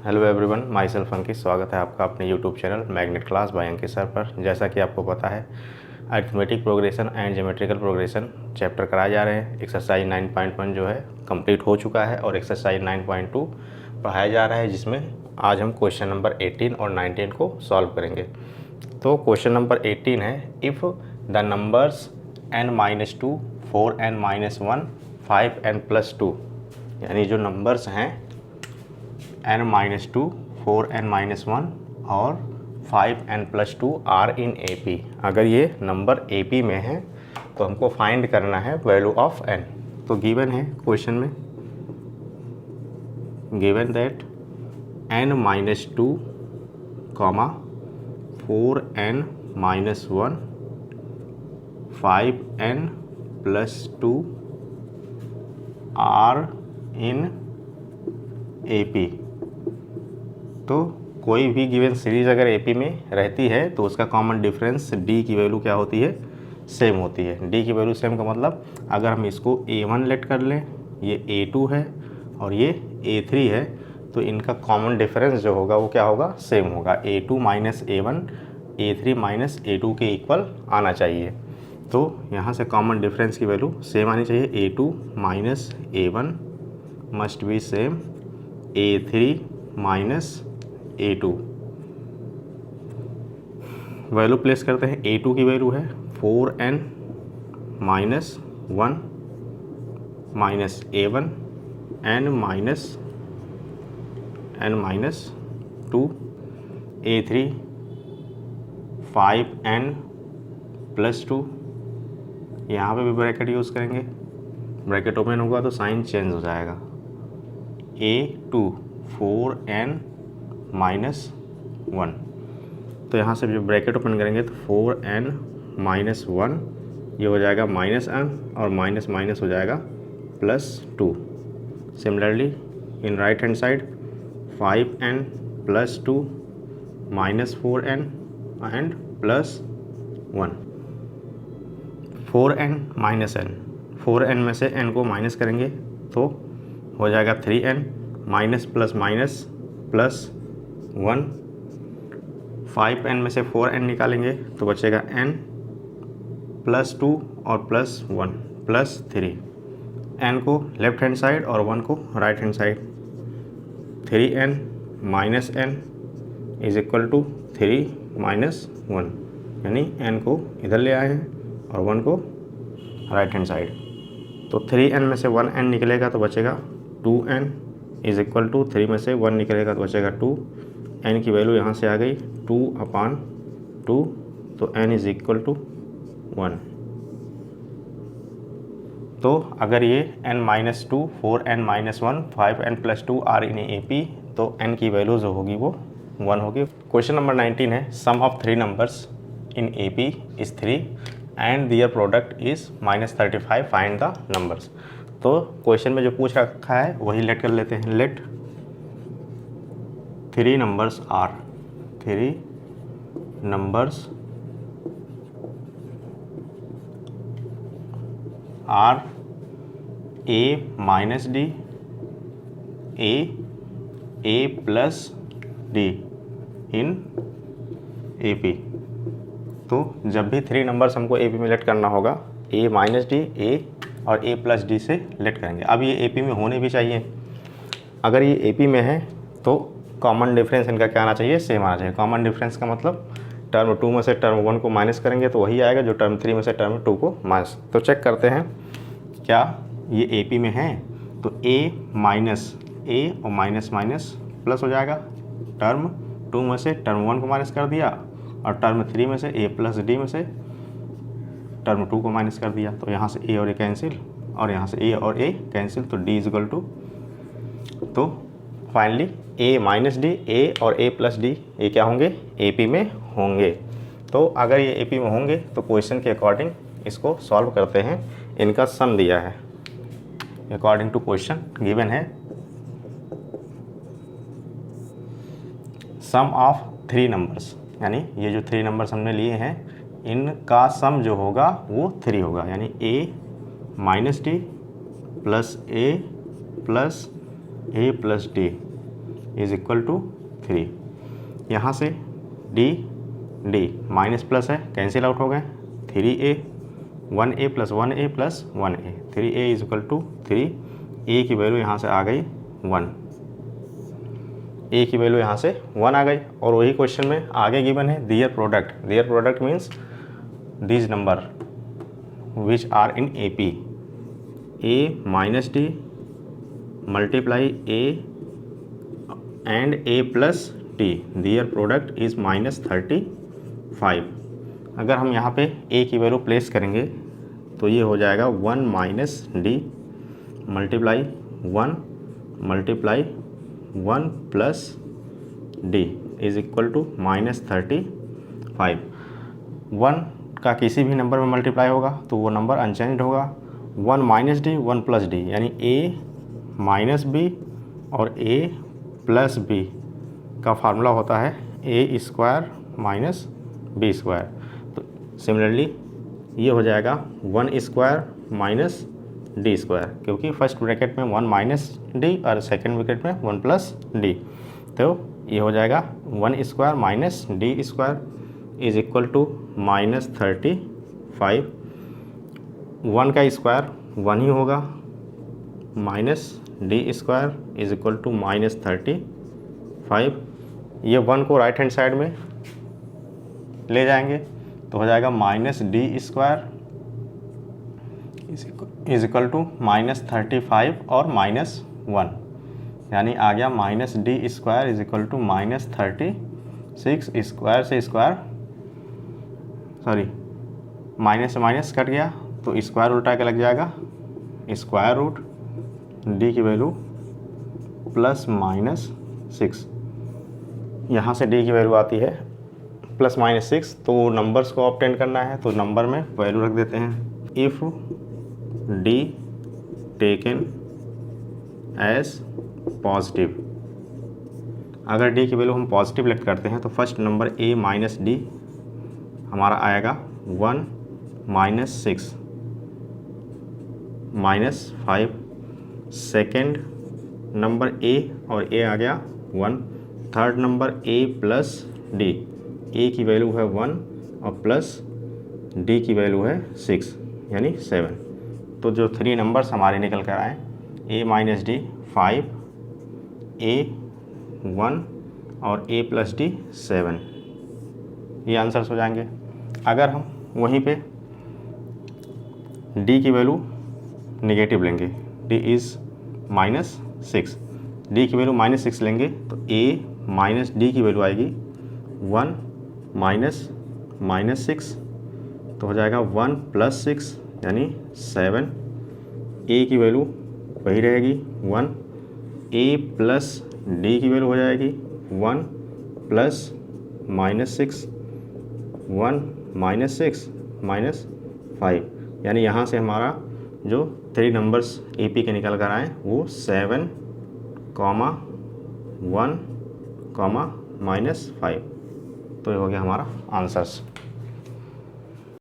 Hello everyone, myself Ankit. स्वागत है आपका अपने YouTube channel magnet class by Ankit sir पर। जैसा कि आपको पता है, arithmetic progression and geometrical progression chapter कराए जा रहे हैं। एक्सरसाइज 9.1 जो है कंप्लीट हो चुका है और एक्सरसाइज 9.2 पढ़ाया जा रहा है, जिसमें आज हम क्वेश्चन नंबर 18 और 19 को सॉल्व करेंगे। तो क्वेश्चन नंबर 18 है, if the numbers n-2, 4n-1, 5n+2, यानी जो नंबर्स हैं n-2, 4n-1 और 5n+2 आर इन AP। अगर ये नंबर AP में है तो हमको फाइंड करना है वैल्यू ऑफ n। तो गिवन है क्वेश्चन में, given that n-2, 4n-1, 5n+2 are in AP। तो कोई भी गिवन सीरीज़ अगर AP में रहती है तो उसका कॉमन डिफरेंस D की वैल्यू क्या होती है, सेम होती है। D की वैल्यू सेम का मतलब अगर हम इसको A1 लेट कर लें, ये A2 है और ये A3 है, तो इनका कॉमन डिफरेंस जो होगा वो क्या होगा, सेम होगा। A2 minus A1, A3 minus A2 के इक्वल आना चाहिए। तो यहाँ से कॉमन डिफरेंस की वैल्यू सेम आनी चाहिए। A2 minus A1 must be same A3 minus A2। Value place करते हैं। A2 की वैल्यू है 4n-1 minus A1 n-2, A3 5n+2। यहाँ पे भी ब्रैकेट यूज़ करेंगे, ब्रैकेट ओपन होगा तो साइन चेंज हो जाएगा। A2 4n-1, तो यहाँ से जब ब्रैकेट ओपन करेंगे तो 4n-1 ये हो जाएगा -n और माइनस माइनस हो जाएगा +2। Similarly in right hand side 5n+2 -4n and +1। 4n minus n, 4n में से n को माइनस करेंगे तो हो जाएगा 3n, minus plus minus +1। 5n में से 4n निकालेंगे तो बचेगा n, +2 और +1 +3। n को लेफ्ट हैंड साइड और 1 को right hand side. 3n minus n is equal to 3 minus 1, यानी n को इधर ले आए हैं और 1 को राइट हैंड साइड। तो 3n में से 1n निकलेगा तो बचेगा 2n इज इक्वल टू 3 में से 1 निकलेगा तो बचेगा 2। n की वैल्यू यहाँ से आ गई 2/2, तो n इज इक्वल टू 1। तो अगर ये n-2, 4n-1, 5n+2 are in AP, तो n की वैल्यू जो होगी वो 1 होगी। क्वेश्चन नंबर 19 है, sum of 3 numbers in AP is 3 and their product is -35, find the numbers. तो क्वेश्चन में जो पूछ रखा है वही लेट कर लेते हैं। Let 3 numbers are, 3 numbers are A minus D, A plus D in AP। तो जब भी 3 नंबर्स हमको AP में लेट करना होगा, A माइनस D, A और A प्लस D से लेट करेंगे। अब ये AP में होने भी चाहिए। अगर ये AP में है तो कॉमन डिफरेंस इनका क्या आना चाहिए, सेम आना चाहिए। कॉमन डिफरेंस का मतलब टर्म 2 में से टर्म 1 को माइनस करेंगे तो वही आएगा जो टर्म 3 में से टर्म 2 को माइनस। तो चेक करते हैं क्या ये AP में है, तो A माइनस A और माइनस माइनस प्लस हो जाएगा। टर्म 2 में से टर्म 1 को माइनस कर दिया और टर्म 3 में से A प्लस D में से टर्म 2 को माइनस कर दिया। तो यहाँ से A और A कैंसिल और यहाँ से A और A कैंसिल, तो D इज इक्वल टू, तो finally A minus D, A और A प्लस D ये क्या होंगे, AP में होंगे। तो अगर ये AP में होंगे तो क्वेश्चन के अकॉर्डिंग इसको सॉल्व करते हैं। इनका सम दिया है अकॉर्डिंग टू क्वेश्चन, गिवन है सम ऑफ 3 नंबर्स, यानी ये जो 3 नंबर्स हमने लिए हैं इनका सम जो होगा वो 3 होगा, यानी A minus D plus A plus A plus D is equal to 3। यहाँ से डी डी माइनस प्लस है, कैंसिल आउट हो गए, 3a 1a plus 1a plus 1a, 3a is equal to 3, a की वैल्यू यहाँ से आ गई 1, a की वैल्यू यहाँ से 1 आ गई। और वही क्वेश्चन में आगे गिवन है their product means these number which are in AP, a minus D multiply a and a plus D, their product is -35। अगर हम यहाँ पे a की वैल्यू प्लेस करेंगे तो ये हो जाएगा 1 minus D multiply 1 multiply 1 plus D is equal to -35। 1 का किसी भी नंबर में मल्टीप्लाई होगा तो वो नंबर अनचेंज्ड होगा। 1 माइनस डी 1 प्लस डी यानी a माइनस बी और a प्लस बी का फार्मूला होता है a square minus B square. तो सिमिलरली ये हो जाएगा 1 स्क्वायर माइनस डी स्क्वायर, क्योंकि फर्स्ट ब्रैकेट में 1 माइनस डी और सेकेंड ब्रैकेट में 1 प्लस डी। तो ये हो जाएगा 1 square minus D square is equal to -35। 1 का स्क्वायर 1 ही होगा, minus D square is equal to -35। ये 1 को राइट हैंड साइड में ले जाएंगे तो हो जाएगा minus D square is equal to -35 और -1, यानी आ गया minus D square is equal to -36। Square से स्क्वायर सॉरी माइनस से माइनस कट गया तो स्क्वायर उल्टा के लग जाएगा, स्क्वायर रूट डी की वैल्यू +-6। यहाँ से डी की वैल्यू आती है +-6। तो नंबर्स को ऑब्टेन करना है तो नंबर में वैल्यू रख देते हैं। If D taken as positive, अगर डी की वैल्यू हम पॉजिटिव लेट करते हैं तो first number a minus D हमारा आएगा 1 - 6 -5। सेकेंड नंबर a और a आ गया 1। Third number a plus D, a की वैल्यू है 1 और प्लस d की वैल्यू है 6 यानी 7। तो जो 3 नंबर्स हमारे निकल कर आए a माइनस डी 5, a 1 और a प्लस डी 7, ये आंसर्स हो जाएंगे। अगर हम वहीं पे d की वैल्यू नेगेटिव लेंगे, d इज़ -6, d की वैल्यू -6 लेंगे तो a माइनस डी की वैल्यू आएगी 1 माइनस 6, तो हो जाएगा 1 + 6 यानी 7। a की वैल्यू वही रहेगी 1, a प्लस डी की वैल्यू हो जाएगी 1 प्लस -6, 1 -6 -5, यानी यहाँ से हमारा जो 3 नंबर्स AP के निकल कर आए वो 7, 1, -5। तो ये हो गया हमारा आंसर्स।